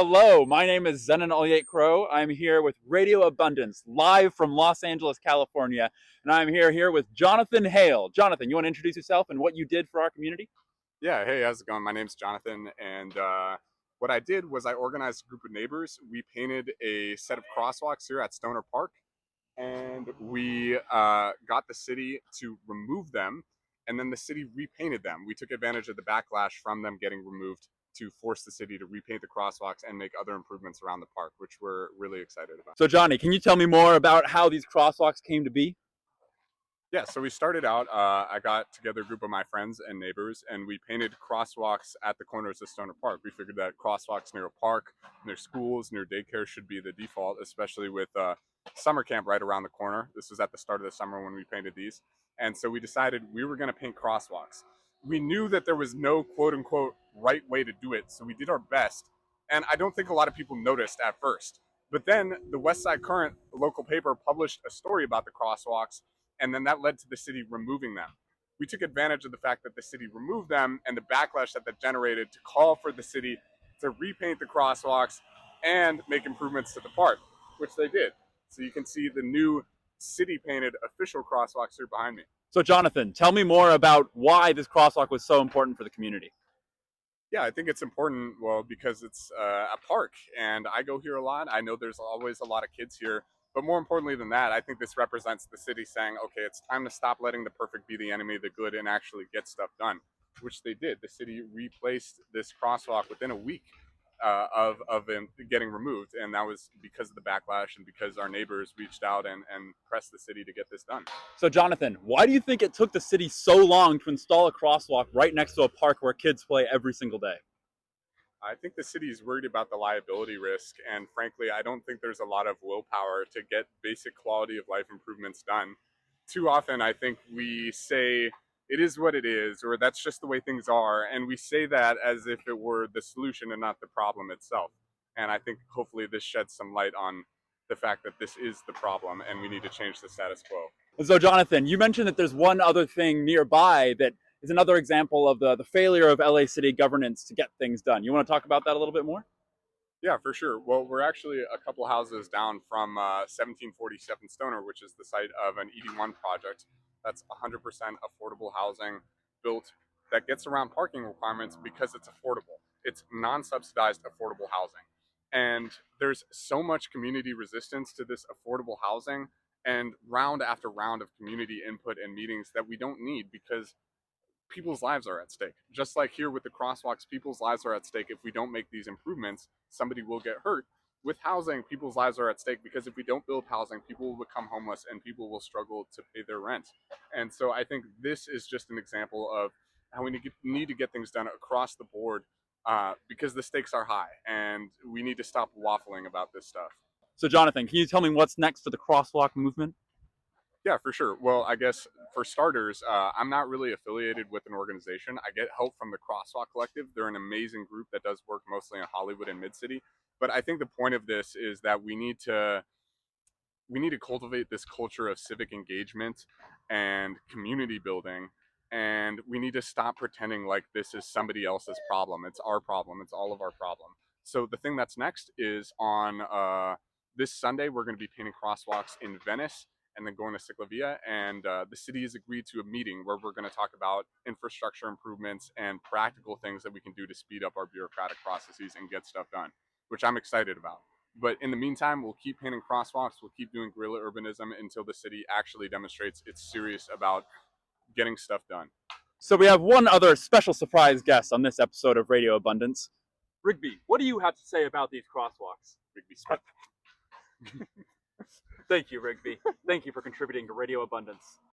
Hello, my name is Zennon Ulyate-Crow. I'm here with Radio Abundance, live from Los Angeles, California, and I'm here with Jonathan Hale. Jonathan, you want to introduce yourself and what you did for our community? Yeah, hey, how's it going? My name's Jonathan, and what I did was I organized a group of neighbors. We painted a set of crosswalks here at Stoner Park, and we got the city to remove them, and then the city repainted them. We took advantage of the backlash from them getting removed to force the city to repaint the crosswalks and make other improvements around the park, which we're really excited about. So, Johnny, can you tell me more about how these crosswalks came to be? Yeah, so we started out, I got together a group of my friends and neighbors, and we painted crosswalks at the corners of Stoner Park. We figured that crosswalks near a park, near schools, near daycare should be the default, especially with summer camp right around the corner. This was at the start of the summer when we painted these. And so we decided we were going to paint crosswalks. We knew that there was no quote unquote right way to do it, so we did our best. And I don't think a lot of people noticed at first. But then the West Side Current, the local paper, published a story about the crosswalks, and then that led to the city removing them. We took advantage of the fact that the city removed them and the backlash that generated to call for the city to repaint the crosswalks and make improvements to the park, which they did. So you can see the new city painted official crosswalks here behind me. So, Jonathan, tell me more about why this crosswalk was so important for the community. Yeah, I think it's important, well, because it's a park and I go here a lot. I know there's always a lot of kids here. But more importantly than that, I think this represents the city saying, okay, it's time to stop letting the perfect be the enemy of the good and actually get stuff done, which they did. The city replaced this crosswalk within a week of them getting removed. And that was because of the backlash and because our neighbors reached out and pressed the city to get this done. So, Jonathan, why do you think it took the city so long to install a crosswalk right next to a park where kids play every single day? I think the city is worried about the liability risk, and frankly, I don't think there's a lot of willpower to get basic quality of life improvements done. Too often, I think we say it is what it is, or that's just the way things are, and we say that as if it were the solution and not the problem itself. And I think hopefully this sheds some light on the fact that this is the problem, and we need to change the status quo. So, Jonathan, you mentioned that there's one other thing nearby that is another example of the failure of LA city governance to get things done. You want to talk about that a little bit more? Yeah, for sure. Well, we're actually a couple houses down from 1747 Stoner, which is the site of an ED1 project. That's 100% affordable housing built that gets around parking requirements because it's affordable. It's non-subsidized affordable housing. And there's so much community resistance to this affordable housing and round after round of community input and meetings that we don't need because people's lives are at stake. Just like here with the crosswalks, people's lives are at stake. If we don't make these improvements, somebody will get hurt. With housing, people's lives are at stake because if we don't build housing, people will become homeless and people will struggle to pay their rent. And so I think this is just an example of how we need to get things done across the board because the stakes are high and we need to stop waffling about this stuff. So, Jonathan, can you tell me what's next for the crosswalk movement? Yeah, for sure. Well, I guess for starters, I'm not really affiliated with an organization. I get help from the Crosswalk Collective. They're an amazing group that does work mostly in Hollywood and Mid-City. But I think the point of this is that we need to cultivate this culture of civic engagement and community building, and we need to stop pretending like this is somebody else's problem. It's our problem. It's all of our problem. So the thing that's next is on this Sunday, we're going to be painting crosswalks in Venice and then going to Ciclavia. And the city has agreed to a meeting where we're going to talk about infrastructure improvements and practical things that we can do to speed up our bureaucratic processes and get stuff done, which I'm excited about. But in the meantime, we'll keep painting crosswalks. We'll keep doing guerrilla urbanism until the city actually demonstrates it's serious about getting stuff done. So, we have one other special surprise guest on this episode of Radio Abundance. Rigby, what do you have to say about these crosswalks? Rigby Smith. Thank you, Rigby. Thank you for contributing to Radio Abundance.